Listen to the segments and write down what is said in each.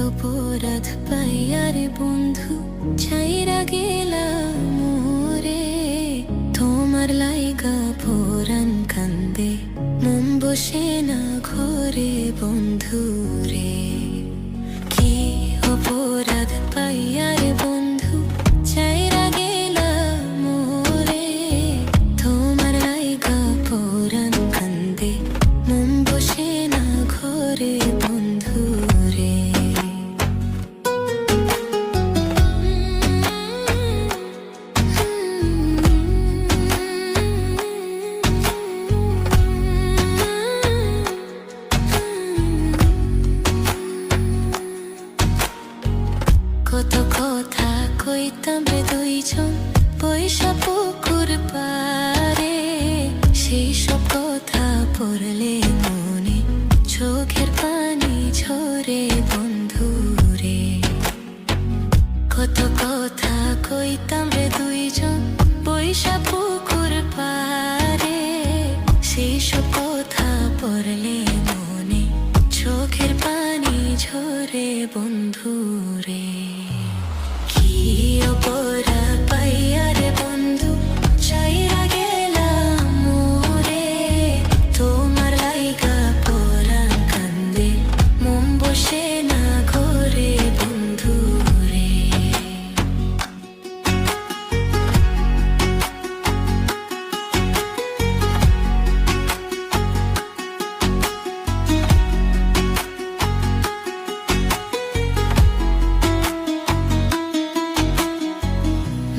অপরাধ পাইয়ারে বন্ধু ছাইরা গেলাম মোরে, তোমার লাইগা পরাণ কান্দে মন বসে না ঘরে বন্ধু রে। কি অপরাধ পাইয়ারে বন্ধু ছাইরা গেলাম মোরে, তোমার লাইগা পরাণ কান্দে মন বসে না ঘরে বন্ধু রে। কত কথা কইতাম রে দুইজন পয়সা পুকুর পারে, সেই সব কথা পড়লে মনে চোখের পানি ঝরে বন্ধু রে। কত কথা কইতাম রে দুইজন পয়সা পুকুর পারে, সেই সব কথা পড়লে মনে চোখের পানি ঝরে বন্ধু রে। কি অপরাধ পাইয়া রে বন্ধু ছাইরা গেলাম মোরে, তোমার লাইগা পরাণ কান্দে মন বসে না ঘরে বন্ধু রে।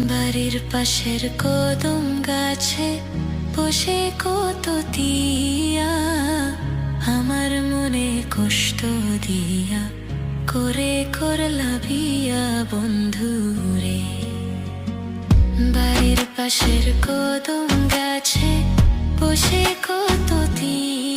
বাড়ির পাশের কদম গাছে বসে কত দিয়া, আমার মনে কষ্ট দিয়া করে করলা বিয়া বন্ধু রে। বাড়ির পাশের কদম গাছে বসে কত দিয়া,